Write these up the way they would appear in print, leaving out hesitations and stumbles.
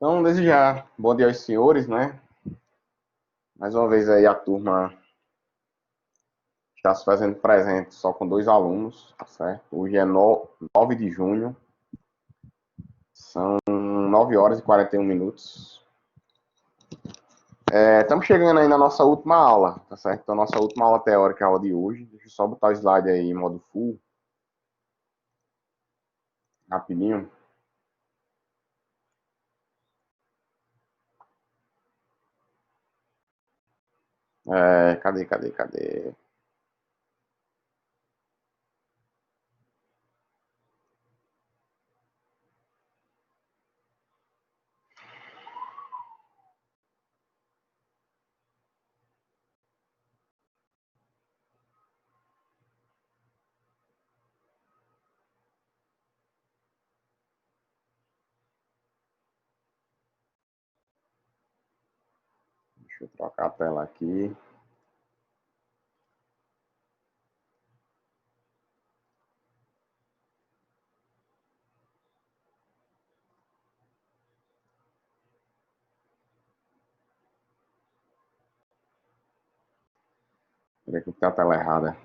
Então, desde já, bom dia aos senhores, né? Mais uma vez aí a turma está se fazendo presente só com dois alunos, tá certo? Hoje é 9 de junho, são 9 horas e 41 minutos. Estamos chegando aí na nossa última aula, tá certo? Então, nossa última aula teórica é a aula de hoje. Deixa eu só botar o slide aí em modo full, rapidinho. Cadê? Deixa eu trocar a tela aqui. Peraí que eu a tela errada.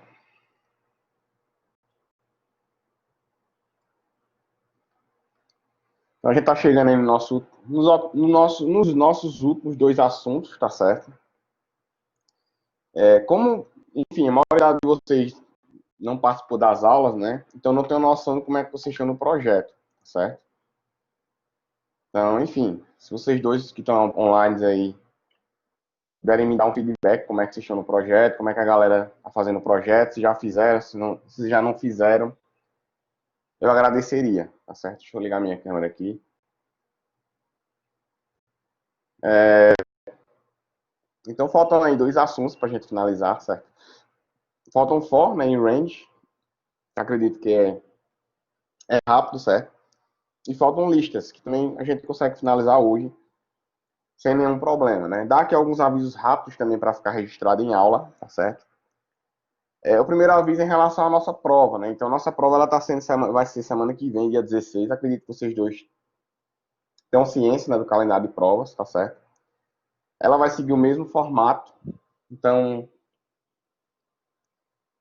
Então, a gente está chegando aí nos nossos últimos dois assuntos, tá certo? Como, enfim, a maioria de vocês não participou das aulas, né? Então não tenho noção de como é que vocês estão no projeto, certo? Então, enfim, se vocês dois que estão online aí puderem me dar um feedback, como é que vocês estão no projeto, como é que a galera está fazendo o projeto, se já fizeram, se já não fizeram, eu agradeceria, tá certo? Deixa eu ligar minha câmera aqui. Então faltam aí dois assuntos para a gente finalizar, certo? Faltam for, né, em range, acredito que é rápido, certo? E faltam listas, que também a gente consegue finalizar hoje, sem nenhum problema, né? Dá aqui alguns avisos rápidos também para ficar registrado em aula, tá certo? O primeiro aviso é em relação à nossa prova, né? Então, nossa prova ela vai ser semana que vem, dia 16. Acredito que vocês dois tenham ciência, né, do calendário de provas, tá certo? Ela vai seguir o mesmo formato. Então,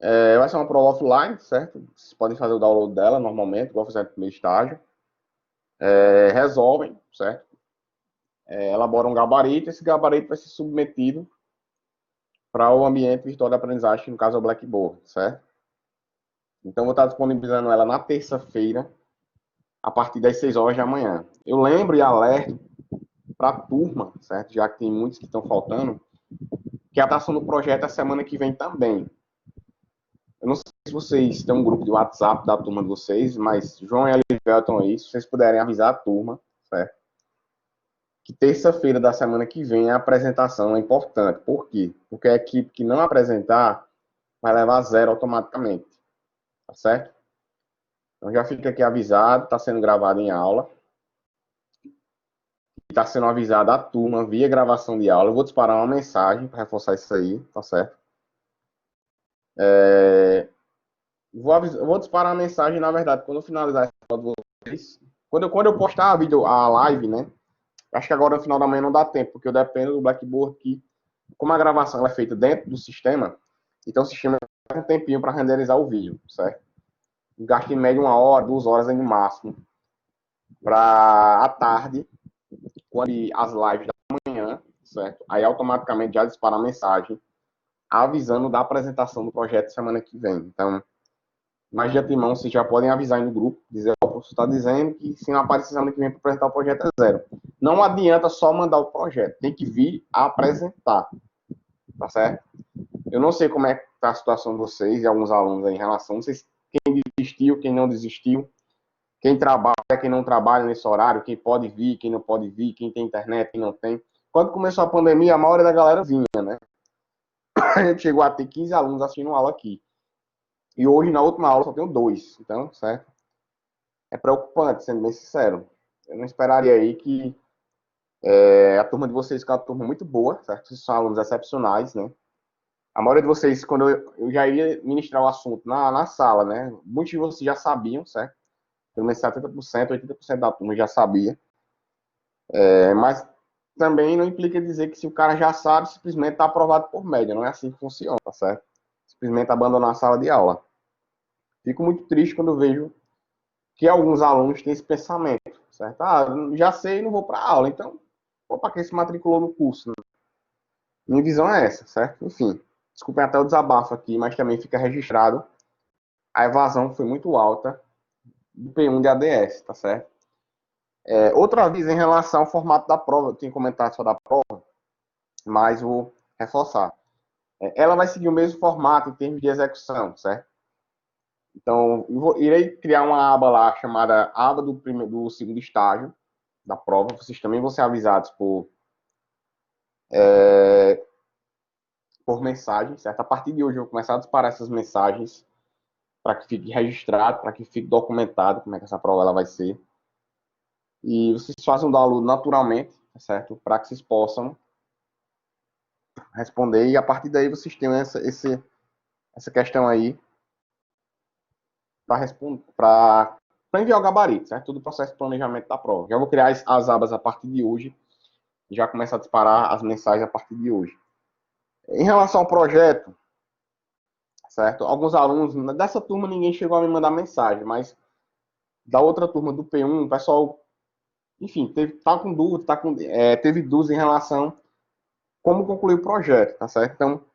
vai ser uma prova offline, certo? Vocês podem fazer o download dela normalmente, igual fizeram no primeiro estágio. Resolvem, certo? Elaboram um gabarito. Esse gabarito vai ser submetido para o ambiente virtual de aprendizagem, que no caso é o Blackboard, certo? Então, eu vou estar disponibilizando ela na terça-feira, a partir das 6 horas da manhã. Eu lembro e alerto para a turma, certo? Já que tem muitos que estão faltando, que a adaptação do projeto é a semana que vem também. Eu não sei se vocês têm um grupo de WhatsApp da turma de vocês, mas João e Elivel estão aí, se vocês puderem avisar a turma, certo? Que terça-feira da semana que vem a apresentação é importante. Por quê? Porque a equipe que não apresentar vai levar zero automaticamente, tá certo? Então já fica aqui avisado, está sendo gravado em aula. Está sendo avisada a turma via gravação de aula. Eu vou disparar uma mensagem para reforçar isso aí, tá certo? Eu vou disparar a mensagem, na verdade, quando eu finalizar essa aula de vocês. Quando eu postar a live, né? Acho que agora no final da manhã não dá tempo, porque eu dependo do Blackboard que, como a gravação é feita dentro do sistema, então o sistema tem um tempinho para renderizar o vídeo, certo? Gasta em média 1 hora, 2 horas no máximo, para à tarde, quando as lives da manhã, certo? Aí automaticamente já dispara a mensagem avisando da apresentação do projeto semana que vem. Então, mais de antemão, vocês já podem avisar aí no grupo, dizer, ó, o professor está dizendo que se não aparecer semana que vem para apresentar o projeto é zero. Não adianta só mandar o projeto, tem que vir a apresentar, tá certo? Eu não sei como é que está a situação de vocês e alguns alunos aí em relação, não sei quem desistiu, quem não desistiu, quem trabalha, quem não trabalha nesse horário, quem pode vir, quem não pode vir, quem tem internet, quem não tem. Quando começou a pandemia, a maioria da galera vinha, né? A gente chegou a ter 15 alunos assistindo aula aqui. E hoje, na última aula, só tenho dois. Então, certo? É preocupante, sendo bem sincero. Eu não esperaria aí que a turma de vocês fique uma turma muito boa, certo? Vocês são alunos excepcionais, né? A maioria de vocês, quando eu já ia ministrar o assunto na sala, né? Muitos de vocês já sabiam, certo? Pelo menos 70%, 80% da turma já sabia. Mas também não implica dizer que se o cara já sabe, simplesmente está aprovado por média. Não é assim que funciona, tá certo? Simplesmente abandonar a sala de aula. Fico muito triste quando vejo que alguns alunos têm esse pensamento, certo? Ah, já sei, não vou para aula, então, para que se matriculou no curso? Né? Minha visão é essa, certo? Enfim, desculpem até o desabafo aqui, mas também fica registrado. A evasão foi muito alta do P1 de ADS, tá certo? Outra vez, em relação ao formato da prova, eu tenho comentado só da prova, mas vou reforçar. Ela vai seguir o mesmo formato em termos de execução, certo? Então, irei criar uma aba lá chamada aba do segundo estágio da prova. Vocês também vão ser avisados por mensagem, certo? A partir de hoje eu vou começar a disparar essas mensagens para que fique registrado, para que fique documentado como é que essa prova ela vai ser. E vocês façam o download naturalmente, certo? Para que vocês possam responder e a partir daí vocês tenham essa questão aí para enviar o gabarito, certo? Todo o processo de planejamento da prova. Já vou criar as abas a partir de hoje e já começar a disparar as mensagens a partir de hoje. Em relação ao projeto, certo? Alguns alunos, dessa turma ninguém chegou a me mandar mensagem, mas da outra turma do P1, o pessoal, enfim, tá com dúvida, teve dúvidas em relação como concluir o projeto, tá certo? Então,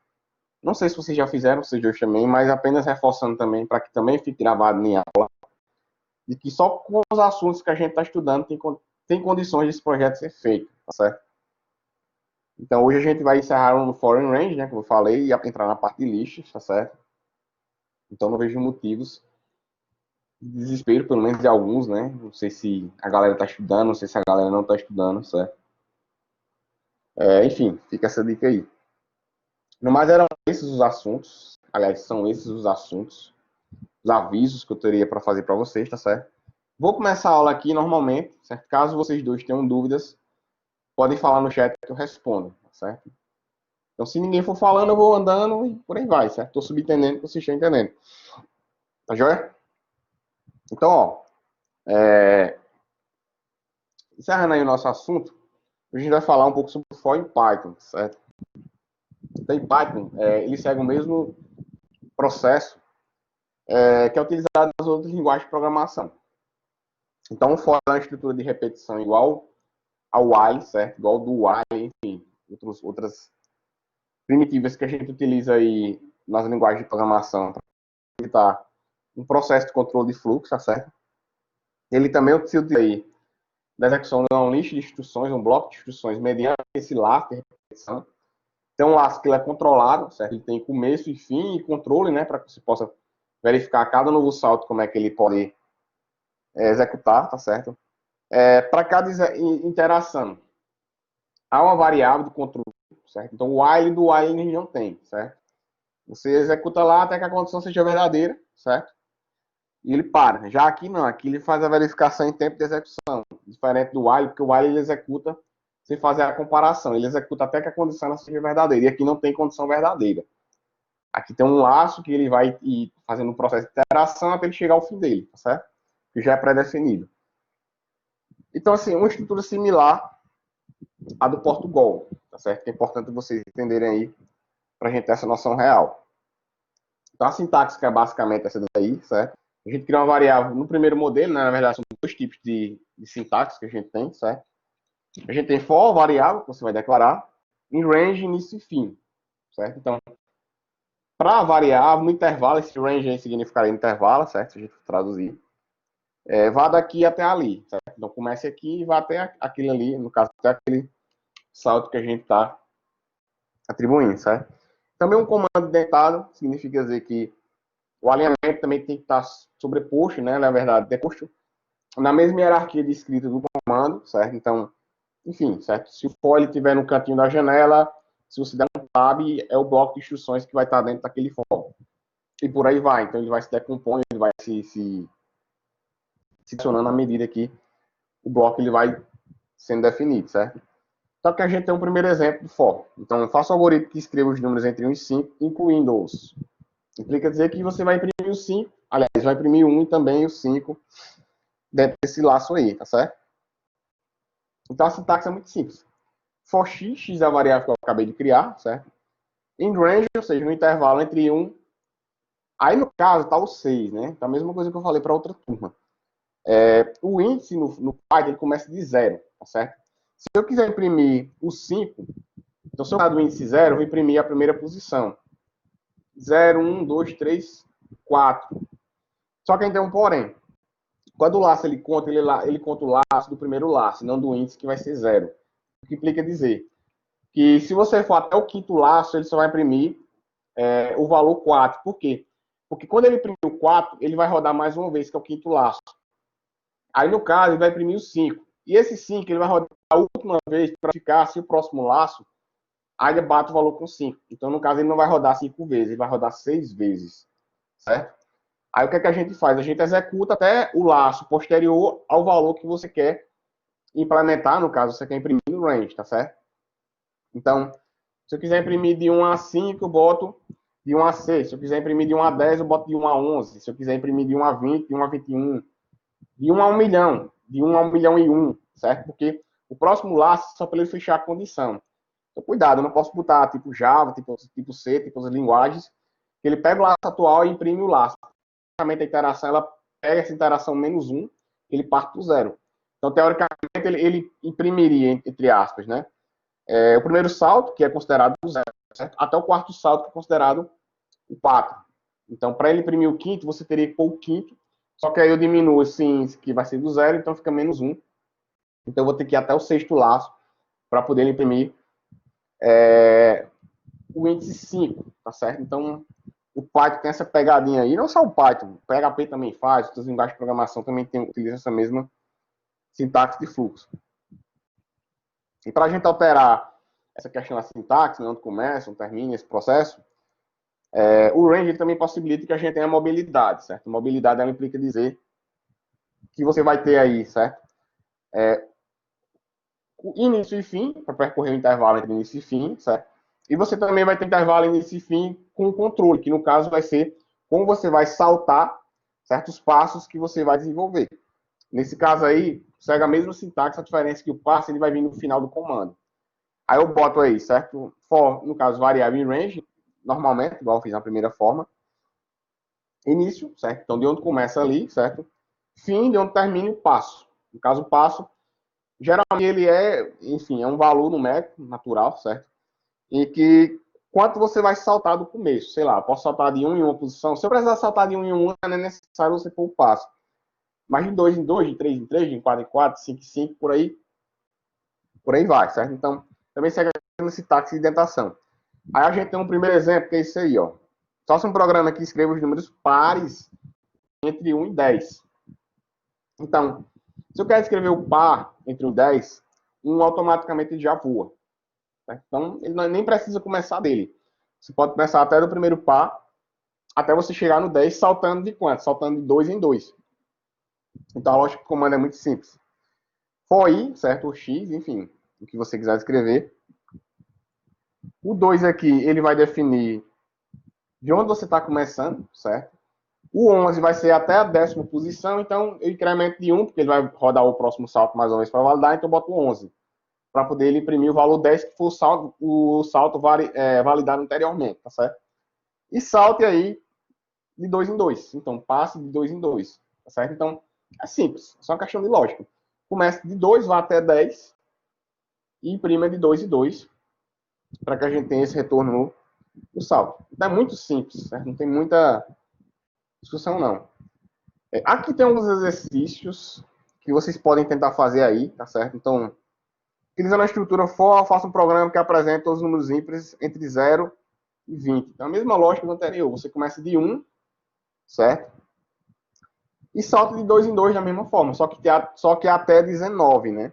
não sei se vocês já fizeram, vocês dois também, mas apenas reforçando também, para que também fique gravado em aula, de que só com os assuntos que a gente está estudando tem condições desse projeto ser feito, tá certo? Então, hoje a gente vai encerrar no Foreign Range, né, como eu falei, e entrar na parte de listas, tá certo? Então, não vejo motivos de desespero, pelo menos de alguns, né? Não sei se a galera está estudando, não sei se a galera não está estudando, certo? Enfim, fica essa dica aí. No mais, eram esses os assuntos, aliás, são esses os assuntos, os avisos que eu teria para fazer para vocês, tá certo? Vou começar a aula aqui normalmente, certo? Caso vocês dois tenham dúvidas, podem falar no chat que eu respondo, tá certo? Então, se ninguém for falando, eu vou andando e por aí vai, certo? Estou subentendendo que vocês estão entendendo. Tá joia? Então, ó, encerrando aí o nosso assunto, a gente vai falar um pouco sobre o For em Python, certo? Então, em Python, ele segue o mesmo processo que é utilizado nas outras linguagens de programação. Então, o for é uma estrutura de repetição igual ao while, certo? Igual do while, enfim, outras primitivas que a gente utiliza aí nas linguagens de programação para evitar um processo de controle de fluxo, tá certo? Ele também se utiliza aí da execução de uma lista de instruções, um bloco de instruções mediante esse laço de repetição. Tem um laço que ele é controlado, certo? Ele tem começo e fim e controle, né? Para que você possa verificar cada novo salto como é que ele pode executar, tá certo? Para cada interação, há uma variável de controle, certo? Então, o while do while a gente não tem, certo? Você executa lá até que a condição seja verdadeira, certo? E ele para. Já aqui não, aqui ele faz a verificação em tempo de execução, diferente do while, porque o while ele executa sem fazer a comparação, ele executa até que a condição seja verdadeira, e aqui não tem condição verdadeira. Aqui tem um laço que ele vai ir fazendo um processo de interação até ele chegar ao fim dele, tá certo? Que já é pré-definido. Então, assim, uma estrutura similar à do Portugal, tá certo? Que é importante vocês entenderem aí para a gente ter essa noção real. Então, a sintaxe que é basicamente essa daí, certo? A gente cria uma variável no primeiro modelo, né? Na verdade, são dois tipos de sintaxe que a gente tem, certo? A gente tem for, variável, que você vai declarar, em range, início e fim, certo? Então, para variável, no intervalo, esse range aí significaria intervalo, certo? Se a gente traduzir. Vá daqui até ali, certo? Então, comece aqui e vá até aquilo ali, no caso, até aquele salto que a gente está atribuindo, certo? Também um comando dentado significa dizer que o alinhamento também tem que estar sobreposto, né? Na verdade, deposto na mesma hierarquia de escrita do comando, certo? Então, enfim, certo? Se o for estiver no cantinho da janela, se você der um tab, é o bloco de instruções que vai estar dentro daquele for. E por aí vai. Então, ele vai se decompondo, ele vai se adicionando à medida que o bloco ele vai sendo definido, certo? Só que a gente tem um primeiro exemplo do for. Então, faça o algoritmo que escreva os números entre 1 e 5, incluindo os. Implica dizer que você vai imprimir o 5, aliás, vai imprimir o 1 e também o 5 dentro desse laço aí, tá certo? Então a sintaxe é muito simples. For x, x é a variável que eu acabei de criar, certo? In range, ou seja, no intervalo entre 1. Aí no caso está o 6, né? Então a mesma coisa que eu falei para outra turma. O índice no Python ele começa de 0, tá certo? Se eu quiser imprimir o 5, então se eu dar do índice 0, eu vou imprimir a primeira posição. 0, 1, 2, 3, 4. Só que ainda tem um porém. Quando o laço ele conta o laço do primeiro laço, não do índice que vai ser 0. O que implica dizer que se você for até o quinto laço, ele só vai imprimir o valor 4. Por quê? Porque quando ele imprimir o 4, ele vai rodar mais uma vez, que é o quinto laço. Aí, no caso, ele vai imprimir o 5. E esse 5 ele vai rodar a última vez para ficar, se o próximo laço, aí ele bate o valor com 5. Então, no caso, ele não vai rodar 5 vezes, ele vai rodar 6 vezes. Certo? Aí, o que é que a gente faz? A gente executa até o laço posterior ao valor que você quer implementar. No caso, você quer imprimir no range, tá certo? Então, se eu quiser imprimir de 1 a 5, eu boto de 1 a 6. Se eu quiser imprimir de 1 a 10, eu boto de 1 a 11. Se eu quiser imprimir de 1 a 20, de 1 a 21. De 1 a 1 milhão, de 1 a 1 milhão e 1, certo? Porque o próximo laço é só para ele fechar a condição. Então, cuidado, eu não posso botar tipo Java, tipo C, tipo as linguagens, que ele pega o laço atual e imprime o laço. A interação, ela pega essa interação menos 1, ele parte do zero. Então, teoricamente, ele imprimiria, entre aspas, né? O primeiro salto, que é considerado o zero, certo? Até o quarto salto, que é considerado o 4. Então, para ele imprimir o quinto, você teria que pôr o quinto. Só que aí eu diminuo assim, que vai ser do zero, então fica menos 1. Então eu vou ter que ir até o sexto laço para poder imprimir o índice 5, tá certo? Então o Python tem essa pegadinha aí, não só o Python, o PHP também faz, outras linguagens de programação também utilizam essa mesma sintaxe de fluxo. E para a gente alterar essa questão da sintaxe, né, onde começa, onde termina esse processo, o range também possibilita que a gente tenha mobilidade, certo? Mobilidade ela implica dizer que você vai ter aí, certo? Início e fim, para percorrer o intervalo entre início e fim, certo? E você também vai ter intervalo início e fim com o controle, que no caso vai ser como você vai saltar certos passos que você vai desenvolver. Nesse caso aí, segue a mesma sintaxe, a diferença é que o passo ele vai vir no final do comando. Aí eu boto aí, certo? For, no caso, variável em range, normalmente, igual eu fiz na primeira forma. Início, certo? Então, de onde começa ali, certo? Fim, de onde termina o passo. No caso, o passo, geralmente ele enfim, é um valor numérico, natural, certo? E que quanto você vai saltar do começo, sei lá, posso saltar de 1 em uma posição. Se eu precisar saltar de 1 em 1, não é necessário você pôr o passo. Mas de 2 em 2, de 3 em 3, de 4 em 4, 5 em 5, por aí vai, certo? Então, também segue esse táxi de indentação. Aí a gente tem um primeiro exemplo, que é esse aí, ó. Só se um programa que escreva os números pares entre 1 e 10. Então, se eu quero escrever o par entre o 10, 1 automaticamente já voa. Certo? Então, ele nem precisa começar dele. Você pode começar até do primeiro par, até você chegar no 10, saltando de quanto? Saltando de 2 em 2. Então, a lógica do comando é muito simples. For i, certo? O x, enfim, o que você quiser escrever. O 2 aqui, ele vai definir de onde você está começando, certo? O 11 vai ser até a 10ª posição, então eu incremento de 1, porque ele vai rodar o próximo salto mais uma vez para validar, então eu boto 11, para poder ele imprimir o valor 10, que foi o salto validado anteriormente, tá certo? E salte aí de 2 em 2, então passe de 2 em 2, tá certo? Então é simples, é só uma questão de lógica. Começa de 2, vai até 10, e imprima de 2 em 2, para que a gente tenha esse retorno no salto. Então é muito simples, certo? Não tem muita discussão não. Aqui tem alguns exercícios que vocês podem tentar fazer aí, tá certo? Então, utilizando a estrutura for, faça um programa que apresenta os números ímpares entre 0 e 20. Então, a mesma lógica do anterior. Você começa de 1, certo? E salta de 2 em 2 da mesma forma, só que até 19, né?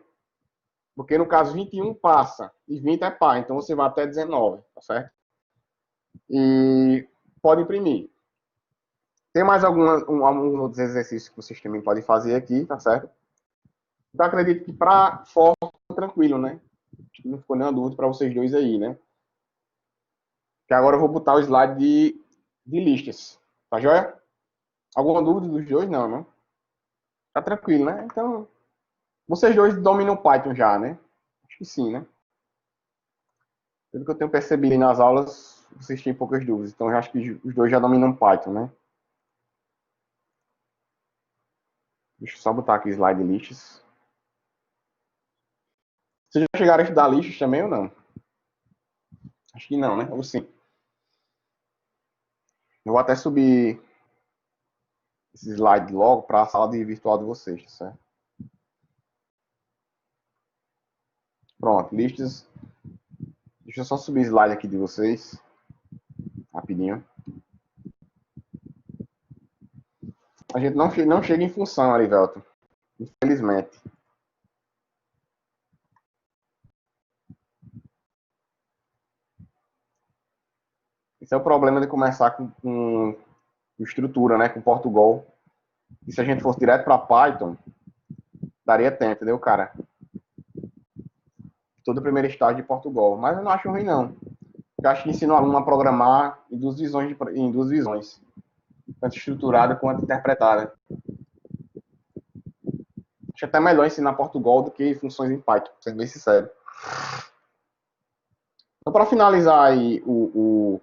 Porque no caso 21 passa e 20 é par, então você vai até 19, tá certo? E pode imprimir. Tem mais alguns outros exercícios que vocês também podem fazer aqui, tá certo? Então, acredito que para for tranquilo, né? Não ficou nenhuma dúvida para vocês dois aí, né? Que agora eu vou botar o slide de listas. Tá joia? Alguma dúvida dos dois? Não, não? Tá tranquilo, né? Então, Vocês dois dominam Python já, né? Acho que sim, né? Pelo que eu tenho percebido nas aulas, vocês têm poucas dúvidas. Então, eu acho que os dois já dominam Python, né? Deixa eu só botar aqui slide lists. Vocês já chegaram a estudar listas também ou não? Acho que não, né? Ou sim. Eu vou até subir esse slide logo para a sala de virtual de vocês, tá certo? Pronto, listas. Deixa eu só subir o slide aqui de vocês, rapidinho. A gente não chega em função, Arivelto, infelizmente. Esse é o problema de começar com estrutura, né? Com Portugal. E se a gente fosse direto para Python, daria tempo, entendeu, cara? Todo o primeiro estágio de Portugal. Mas eu não acho ruim, não. Eu acho que ensina o aluno a programar em duas visões. Tanto estruturada quanto interpretada. Acho até melhor ensinar Portugal do que funções em Python, sendo bem sincero. Então, para finalizar aí o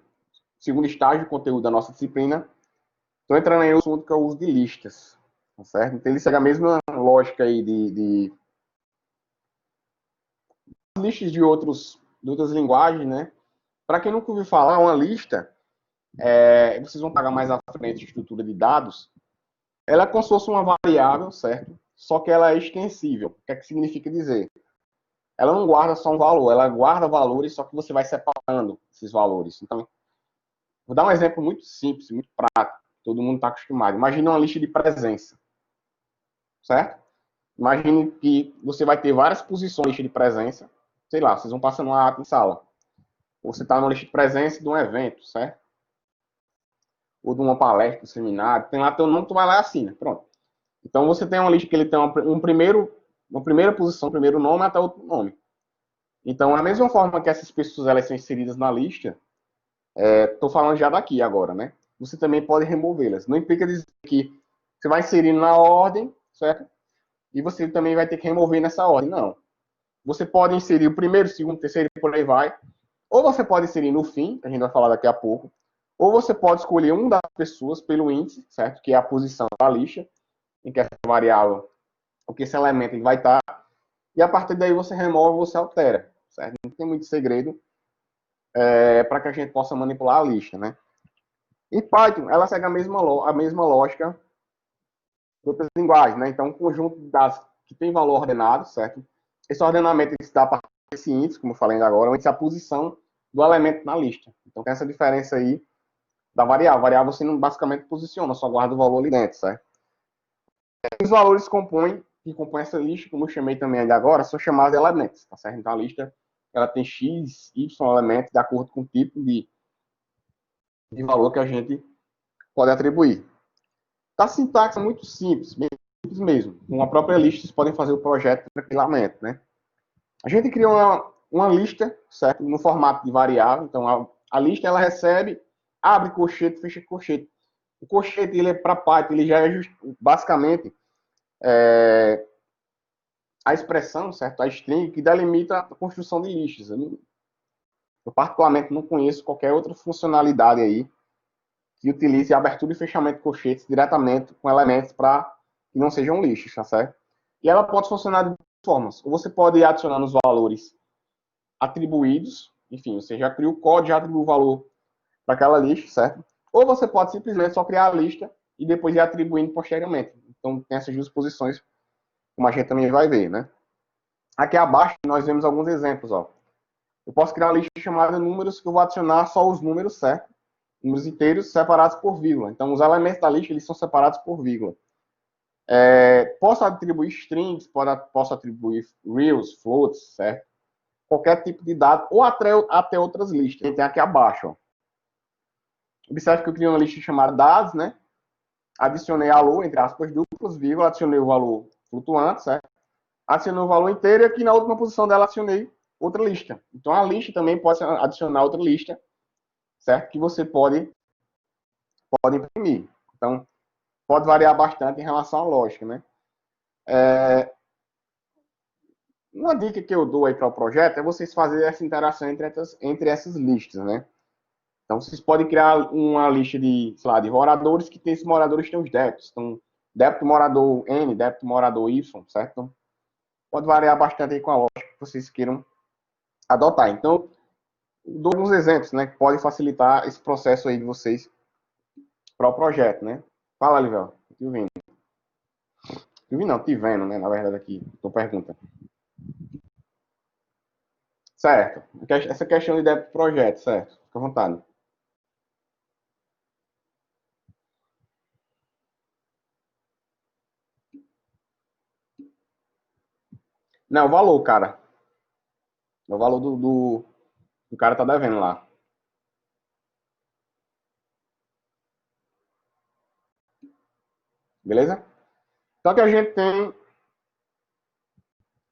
segundo estágio de conteúdo da nossa disciplina, estou entrando aí no assunto que é o uso de listas. Tá certo? Então, ele segue a mesma lógica aí de listas de outras linguagens, né? Para quem nunca ouviu falar, uma lista, vocês vão pagar mais à frente de estrutura de dados, ela é como se fosse uma variável, certo? Só que ela é extensível. O que é que significa dizer? Ela não guarda só um valor, ela guarda valores, só que você vai separando esses valores. Então, vou dar um exemplo muito simples, muito prático, todo mundo está acostumado. Imagine uma lista de presença, certo? Imagine que você vai ter várias posições na lista de presença, sei lá, vocês vão passando uma ata em sala. Ou você está na lista de presença de um evento, certo? Ou de uma palestra, um seminário, tem lá teu nome, tu vai lá e assina, pronto. Então você tem uma lista que ele tem uma primeira posição, primeiro nome até outro nome. Então, da mesma forma que essas pessoas elas são inseridas na lista, estou falando já daqui agora, né? Você também pode removê-las. Não implica dizer que você vai inserir na ordem, certo? E você também vai ter que remover nessa ordem. Não. Você pode inserir o primeiro, segundo, terceiro e por aí vai. Ou você pode inserir no fim, que a gente vai falar daqui a pouco. Ou você pode escolher uma das pessoas pelo índice, certo? Que é a posição da lista, em que essa variável, o que esse elemento ele vai estar. E a partir daí você remove, você altera, certo? Não tem muito segredo para que a gente possa manipular a lista, né? Em Python, ela segue a mesma lógica de outras linguagens, né? Então, um conjunto de dados que tem valor ordenado, certo? Esse ordenamento se dá a partir desse índice, como eu falei ainda agora, onde é a posição do elemento na lista. Então, tem essa diferença aí da variável. A variável você não basicamente posiciona, só guarda o valor ali dentro, certo? Os valores que compõem essa lista, como eu chamei também ainda agora, são chamados de elementos, tá certo? Então, a lista ela tem X, Y elementos de acordo com o tipo de valor que a gente pode atribuir. A sintaxe é muito simples, bem simples mesmo. Com a própria lista, vocês podem fazer o projeto tranquilamente, né? A gente cria uma lista, certo? No formato de variável. Então, a lista, ela recebe, abre colchete, fecha colchete. O colchete, ele é para Python, ele já é basicamente a expressão, certo? A string que delimita a construção de listas. Eu particularmente, não conheço qualquer outra funcionalidade aí que utilize abertura e fechamento de colchetes diretamente com elementos para que não sejam listas, tá certo? E ela pode funcionar de duas formas. Ou você pode ir adicionando os valores atribuídos, enfim, você já cria o código, já atribui o valor para aquela lista, certo? Ou você pode simplesmente só criar a lista e depois ir atribuindo posteriormente. Então, tem essas duas posições, como a gente também vai ver, né? Aqui abaixo, nós vemos alguns exemplos, ó. Eu posso criar uma lista chamada números que eu vou adicionar só os números, certo? Números inteiros separados por vírgula. Então, os elementos da lista eles são separados por vírgula. Posso atribuir strings, posso atribuir reals, floats, certo? Qualquer tipo de dado, ou até outras listas. Tem aqui abaixo. Ó. Observe que eu criei uma lista chamada dados, né? Adicionei alô, entre aspas, duplas, vírgula, adicionei o valor flutuante, certo? Adicionei o valor inteiro e aqui na última posição dela adicionei outra lista. Então, a lista também pode adicionar outra lista, certo? Que você pode imprimir. Então, pode variar bastante em relação à lógica, né? Uma dica que eu dou aí para o projeto é vocês fazerem essa interação entre essas listas, né? Então, vocês podem criar uma lista de, sei lá, de moradores que tem esses moradores têm os débitos. Então, débito morador N, débito morador Y, certo? Então, pode variar bastante aí com a lógica que vocês queiram adotar. Então, dou alguns exemplos, né, que podem facilitar esse processo aí de vocês para o projeto, né? Fala, Livel. Te ouvindo. Te ouvindo não, te vendo, né, na verdade aqui, tua pergunta. Certo. Essa questão de débito projeto, certo? Fica à vontade. Não, o valor, cara. O valor do cara tá devendo lá. Beleza? Então, que a gente tem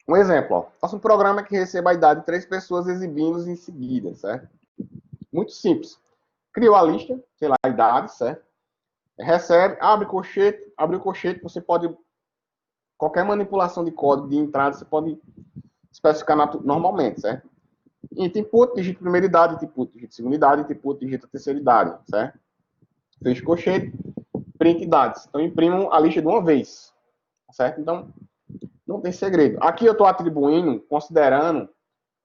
um exemplo, ó. Faça um programa que receba a idade de 3 pessoas exibindo em seguida, certo? Muito simples. Criou a lista, sei lá, a idade, certo? Recebe, abre o colchete, você pode, qualquer manipulação de código de entrada, você pode especificar normalmente, certo? Int input, digita primeira idade, int input, digita segunda idade, int input, digita terceira idade, certo? Fecha o colchete, print dados. Então, imprimam a lista de uma vez, certo? Então, não tem segredo. Aqui eu estou atribuindo, considerando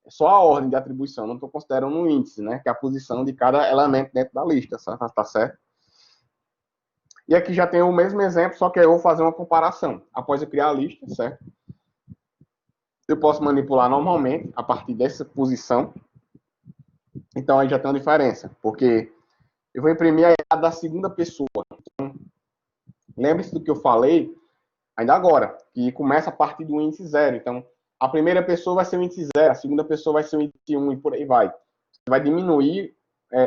só a ordem de atribuição, não estou considerando o índice, né? Que é a posição de cada elemento dentro da lista, tá certo? E aqui já tem o mesmo exemplo, só que eu vou fazer uma comparação. Após eu criar a lista, certo? Eu posso manipular normalmente a partir dessa posição. Então aí já tem uma diferença, porque eu vou imprimir a idade da segunda pessoa. Então, lembre-se do que eu falei ainda agora, que começa a partir do índice 0. Então, a primeira pessoa vai ser o índice 0, a segunda pessoa vai ser o índice 1 e por aí vai. Você vai diminuir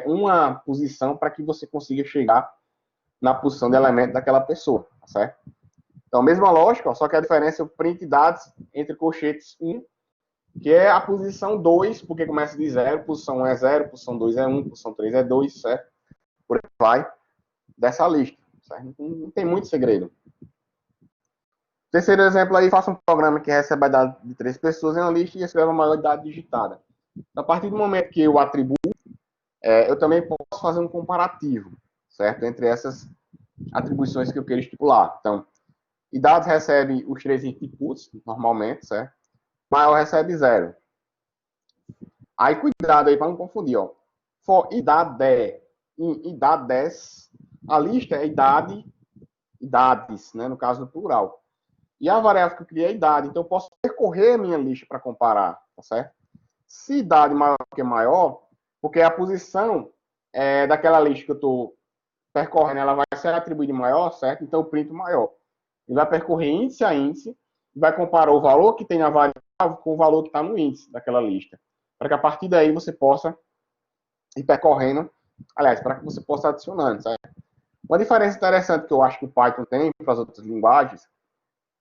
uma posição para que você consiga chegar na posição de elemento daquela pessoa, tá certo? Então, mesma lógica, só que a diferença é o print dados entre colchetes 1, que é a posição 2, porque começa de 0, posição 1 é 0, posição 2 é 1, posição 3 é 2, certo? Por aí vai, dessa lista, certo? Não tem muito segredo. Terceiro exemplo aí, faça um programa que recebe a idade de 3 pessoas em uma lista e escreva a maior idade digitada. A partir do momento que eu atribuo, eu também posso fazer um comparativo, certo? Entre essas atribuições que eu quero estipular. Então, idade recebe os 3 inputs, normalmente, certo? Maior recebe 0. Aí, cuidado aí para não confundir, ó. For idade, idades, a lista é idades, né? No caso do plural. E a variável que eu criei é a idade. Então, eu posso percorrer a minha lista para comparar, tá certo? Se idade maior que maior, porque a posição daquela lista que eu estou percorrendo, ela vai ser atribuída maior, certo? Então, eu printo maior. Ele vai percorrer índice a índice e vai comparar o valor que tem na variável com o valor que está no índice daquela lista. Para que a partir daí você possa ir percorrendo, aliás, para que você possa adicionando, certo? Uma diferença interessante que eu acho que o Python tem para as outras linguagens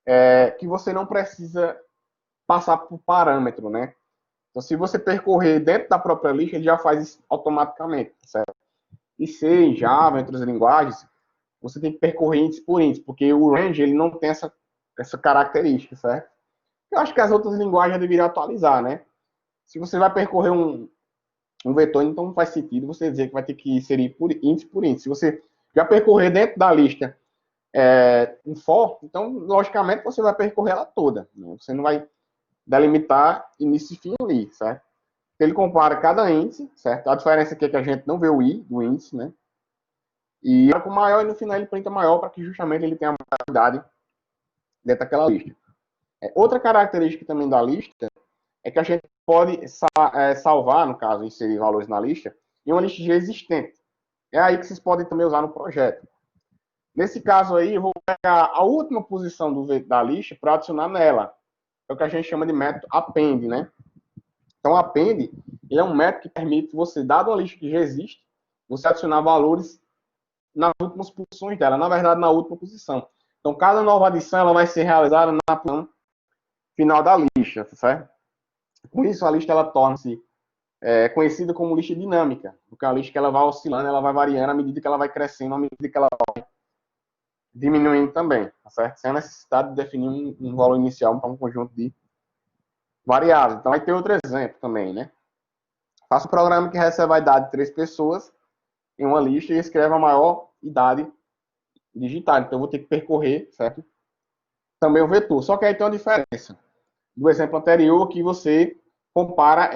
é que você não precisa passar por parâmetro, né? Então, se você percorrer dentro da própria lista, ele já faz isso automaticamente, certo? E C, Java, entre as linguagens, você tem que percorrer índice por índice, porque o range ele não tem essa característica, certo? Eu acho que as outras linguagens já deveriam atualizar, né? Se você vai percorrer um vetor, então não faz sentido você dizer que vai ter que inserir por índice. Se você já percorrer dentro da lista um for, então, logicamente, você vai percorrer ela toda. Né? Você não vai delimitar início e fim ali, certo? Ele compara cada índice, certo? A diferença aqui é que a gente não vê o i do índice, né? E com maior e no final ele printa maior para que justamente ele tenha a maior dentro daquela lista. Outra característica também da lista é que a gente pode salvar, no caso, inserir valores na lista, em uma lista já existente. É aí que vocês podem também usar no projeto. Nesse caso aí, eu vou pegar a última posição da lista para adicionar nela. É o que a gente chama de método append, né? Então, append, ele é um método que permite você, dado uma lista que já existe, você adicionar valores nas últimas posições dela, na verdade, na última posição. Então, cada nova adição ela vai ser realizada na posição final da lista, certo? Com isso, a lista ela torna-se conhecida como lista dinâmica, porque é uma lista que ela vai oscilando, ela vai variando à medida que ela vai crescendo, à medida que ela vai diminuindo também, tá certo? Sem a necessidade de definir um valor inicial para um conjunto de variáveis. Então, vai ter outro exemplo também, né? Faça um programa que recebe a idade de 3 pessoas em uma lista e escreve a maior idade digital. Então, eu vou ter que percorrer, certo? Também o vetor. Só que aí tem uma diferença do exemplo anterior que você compara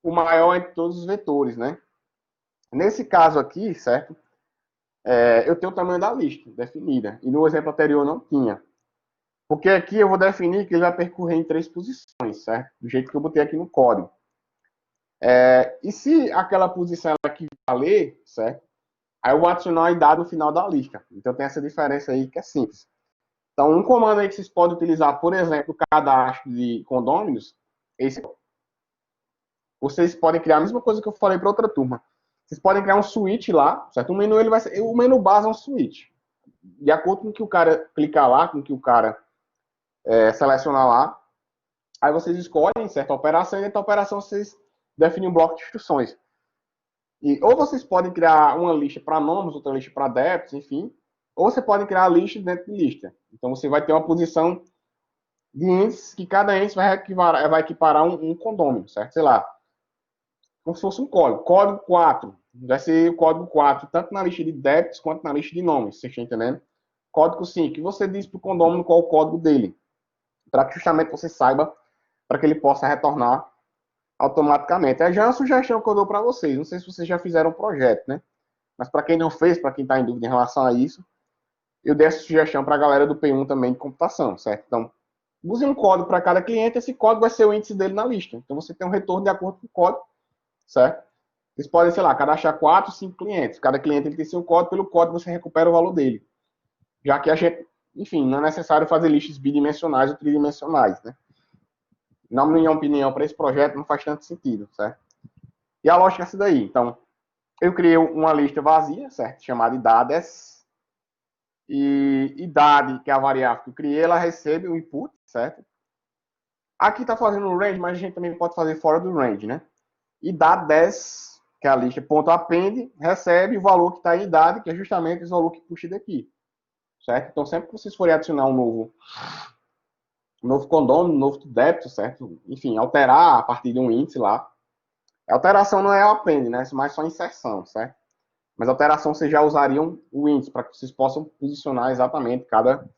o maior entre todos os vetores, né? Nesse caso aqui, certo? Eu tenho o tamanho da lista definida. E no exemplo anterior não tinha. Porque aqui eu vou definir que ele vai percorrer em 3 posições, certo? Do jeito que eu botei aqui no código. E se aquela posição ela equivaler, certo? Aí eu vou adicionar a idade no final da lista. Então tem essa diferença aí que é simples. Então, um comando aí que vocês podem utilizar, por exemplo, o cadastro de condôminos, esse, vocês podem criar a mesma coisa que eu falei para outra turma. Vocês podem criar um switch lá, certo? O menu, ele vai ser, o menu base é um switch. De acordo com o que o cara clicar lá, com o que o cara selecionar lá, aí vocês escolhem certa operação e dentro da operação vocês definem um bloco de instruções. Ou vocês podem criar uma lista para nomes, outra lista para débitos, enfim. Ou você pode criar lista dentro de lista. Então você vai ter uma posição de índices que cada índice vai equiparar um condômino, certo? Sei lá, como se fosse um código. Código 4. Vai ser o código 4, tanto na lista de débitos quanto na lista de nomes, vocês estão entendendo? Código 5, que você diz para o condômino qual é o código dele, para que justamente você saiba, para que ele possa retornar automaticamente. É já uma sugestão que eu dou para vocês. Não sei se vocês já fizeram um projeto, né? Mas para quem não fez, para quem está em dúvida em relação a isso, eu dei essa sugestão para a galera do P1 também de computação, certo? Então, use um código para cada cliente, esse código vai ser o índice dele na lista. Então, você tem um retorno de acordo com o código, certo? Vocês podem, sei lá, cadastrar 4, 5 clientes. Cada cliente ele tem seu código, pelo código você recupera o valor dele. Já que a gente, enfim, não é necessário fazer listas bidimensionais ou tridimensionais, né? Na minha opinião, para esse projeto não faz tanto sentido, certo? E a lógica é essa daí. Então, eu criei uma lista vazia, certo? Chamada idades. E idade, que é a variável que eu criei, ela recebe o input, certo? Aqui está fazendo um range, mas a gente também pode fazer fora do range, né? Idades, que é a lista ponto .append, recebe o valor que está em idade, que é justamente esse valor que puxa daqui, certo? Então, sempre que vocês forem adicionar um novo condômino, um novo débito, certo? Enfim, alterar a partir de um índice lá. A alteração não é o append, né? Mas só inserção, certo? Mas a alteração vocês já usariam o índice para que vocês possam posicionar exatamente cada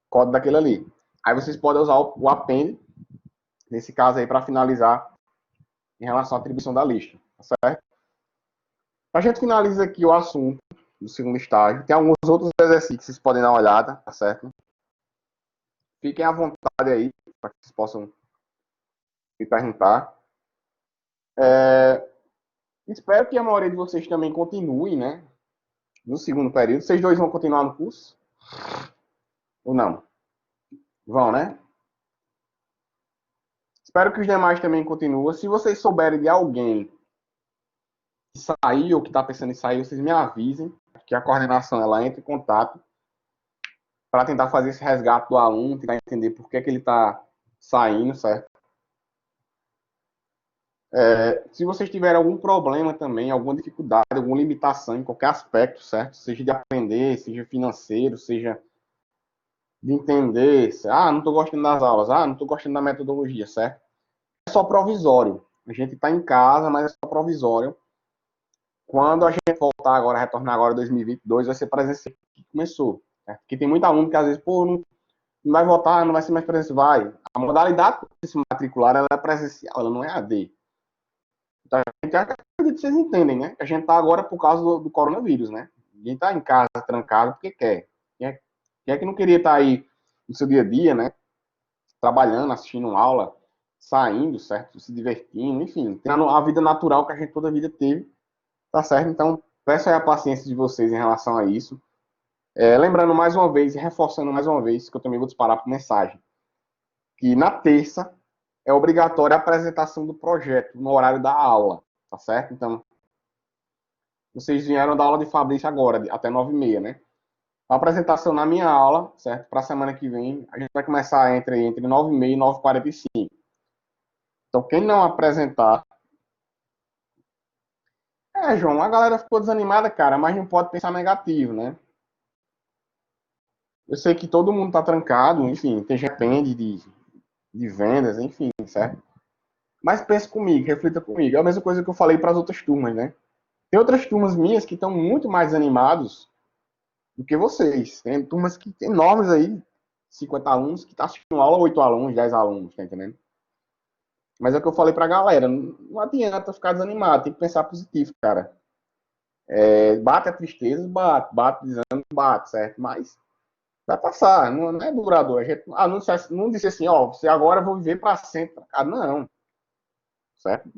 código daquele ali. Aí vocês podem usar o append, nesse caso aí, para finalizar em relação à atribuição da lista, tá certo? A gente finaliza aqui o assunto do segundo estágio. Tem alguns outros exercícios que vocês podem dar uma olhada, tá certo? Fiquem à vontade aí, para que vocês possam me perguntar. Espero que a maioria de vocês também continue, né? No segundo período. Vocês dois vão continuar no curso? Ou não? Vão, né? Espero que os demais também continuem. Se vocês souberem de alguém que saiu ou que está pensando em sair, vocês me avisem, que a coordenação ela entra em contato para tentar fazer esse resgate do aluno, tentar entender por que ele está saindo, certo? Se vocês tiverem algum problema também, alguma dificuldade, alguma limitação em qualquer aspecto, certo? Seja de aprender, seja financeiro, seja de entender, não estou gostando das aulas, não estou gostando da metodologia, certo? É só provisório. A gente está em casa, mas é só provisório. Quando a gente voltar agora, retornar agora em 2022, vai ser presencial que começou. Certo? Porque tem muito aluno que às vezes, não vai voltar, não vai ser mais presencial. Vai. A modalidade de se matricular, ela é presencial, ela não é AD. Então, a gente acredita que vocês entendem, né? Que a gente está agora por causa do coronavírus, né? Ninguém está em casa trancado porque quer. Quem é que não queria estar aí no seu dia a dia, né? Trabalhando, assistindo aula, saindo, certo? Se divertindo, enfim, tendo a vida natural que a gente toda a vida teve, tá certo? Então, peço aí a paciência de vocês em relação a isso. Lembrando mais uma vez e reforçando mais uma vez, que eu também vou disparar por mensagem, que na terça é obrigatória a apresentação do projeto no horário da aula, tá certo? Então, vocês vieram da aula de Fabrício agora, até 9h30, né? A apresentação na minha aula, certo? Para a semana que vem, a gente vai começar entre 9h30 e 9h45. Então, quem não apresentar... João, a galera ficou desanimada, cara, mas não pode pensar negativo, né? Eu sei que todo mundo tá trancado, enfim, tem gente depende de vendas, enfim, certo? Mas pense comigo, reflita comigo. É a mesma coisa que eu falei para as outras turmas, né? Tem outras turmas minhas que estão muito mais animados do que vocês. Tem turmas que tem enormes aí, 50 alunos, que tá assistindo aula, 8 alunos, 10 alunos, tá entendendo? Mas é o que eu falei pra galera, não adianta ficar desanimado, tem que pensar positivo, cara. Bate a tristeza, bate desânimo, bate, certo? Mas vai passar, não é duradouro. A gente não disse assim, ó, você agora vou viver para sempre. Ah, não, certo?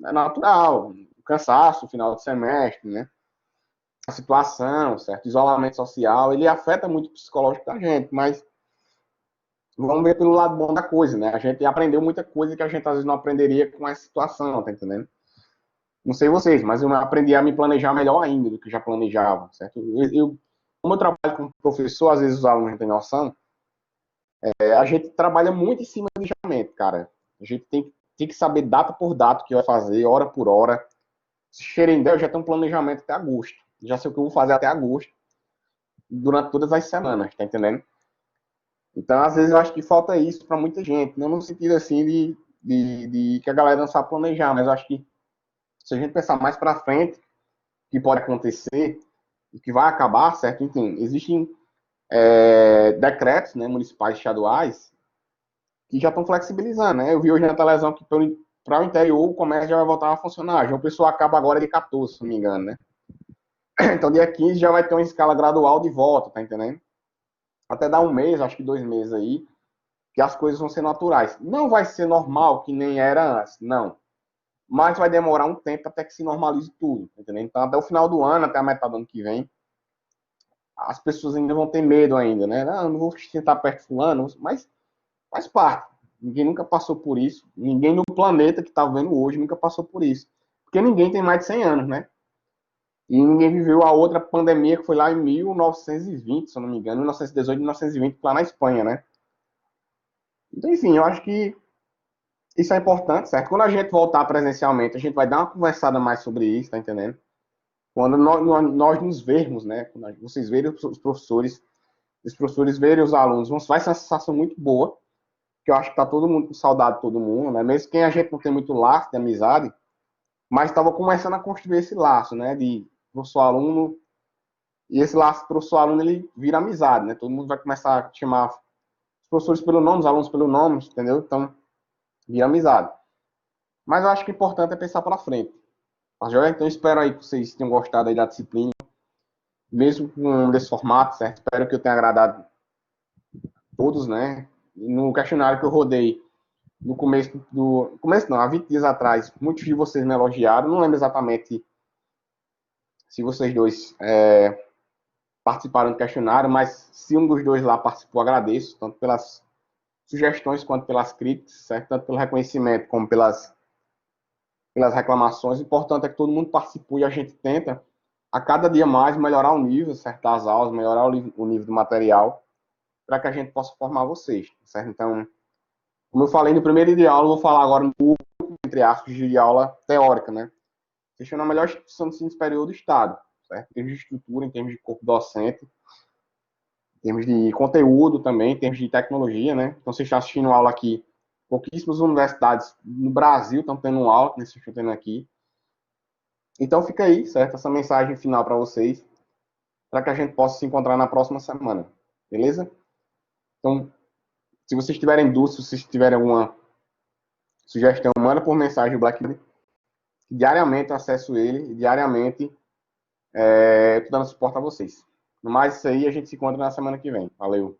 É natural. Cansaço, final de semestre, né? A situação, certo? Isolamento social, ele afeta muito o psicológico da gente, mas vamos ver pelo lado bom da coisa, né? A gente aprendeu muita coisa que a gente às vezes não aprenderia com essa situação, tá entendendo? Não sei vocês, mas eu aprendi a me planejar melhor ainda do que já planejava, certo? Como eu trabalho como professor, às vezes os alunos não têm noção, a gente trabalha muito em cima de planejamento, cara. A gente tem que saber data por data o que vai fazer, hora por hora. Se Xerendé, eu já tenho um planejamento até agosto. Já sei o que eu vou fazer até agosto, durante todas as semanas, tá entendendo? Então, às vezes, eu acho que falta isso para muita gente. Não no sentido assim de que a galera não sabe planejar, mas eu acho que se a gente pensar mais para frente, o que pode acontecer, o que vai acabar, certo? Enfim, existem decretos, né, municipais estaduais que já estão flexibilizando, né? Eu vi hoje na televisão que para o interior o comércio já vai voltar a funcionar. Já o pessoal acaba agora de 14, se não me engano, né? Então dia 15 já vai ter uma escala gradual de volta, tá entendendo? Até dar um mês, acho que 2 meses aí, que as coisas vão ser naturais. Não vai ser normal que nem era antes, não. Mas vai demorar um tempo até que se normalize tudo, tá entendendo? Então até o final do ano, até a metade do ano que vem, as pessoas ainda vão ter medo ainda, né? Não vou sentar perto de fulano, mas faz parte. Ninguém nunca passou por isso. Ninguém no planeta que está vendo hoje nunca passou por isso. Porque ninguém tem mais de 100 anos, né? E ninguém viveu a outra pandemia que foi lá em 1920, se eu não me engano, 1918, 1920, lá na Espanha, né? Então, enfim, eu acho que isso é importante, certo? Quando a gente voltar presencialmente, a gente vai dar uma conversada mais sobre isso, tá entendendo? Quando nós nos vermos, né? Quando vocês verem os professores verem os alunos, vai ser uma sensação muito boa, que eu acho que tá todo mundo com saudade de todo mundo, né? Mesmo quem a gente não tem muito laço de amizade, mas estava começando a construir esse laço, né? De professor-aluno, e esse laço professor-aluno, ele vira amizade, né? Todo mundo vai começar a chamar os professores pelo nome, os alunos pelo nome, entendeu? Então, vira amizade. Mas eu acho que o importante é pensar para frente. Tá joia? Então, espero aí que vocês tenham gostado aí da disciplina, mesmo com desse formato, certo? Espero que eu tenha agradado todos, né? No questionário que eu rodei no começo não, há 20 dias atrás, muitos de vocês me elogiaram, não lembro exatamente se vocês dois participaram do questionário, mas se um dos dois lá participou, agradeço, tanto pelas sugestões quanto pelas críticas, certo? Tanto pelo reconhecimento como pelas reclamações. O importante é que todo mundo participou e a gente tenta a cada dia mais melhorar o nível, certo, das aulas, melhorar o nível do material, para que a gente possa formar vocês, certo? Então, como eu falei no primeiro dia de aula, eu vou falar agora no, entre aspas, de aula teórica, né? Vocês estão na melhor instituição de ensino superior do Estado, certo? Em termos de estrutura, em termos de corpo docente, em termos de conteúdo também, em termos de tecnologia, né? Então, vocês estão assistindo aula aqui, pouquíssimas universidades no Brasil estão tendo aula, que vocês estão tendo aqui. Então, fica aí, certo? Essa mensagem final para vocês, para que a gente possa se encontrar na próxima semana, beleza? Então, se vocês tiverem dúvidas, se vocês tiverem alguma sugestão, manda por mensagem o Blackberry. Diariamente eu acesso ele e diariamente eu tô dando suporte a vocês. No mais, isso aí, a gente se encontra na semana que vem. Valeu!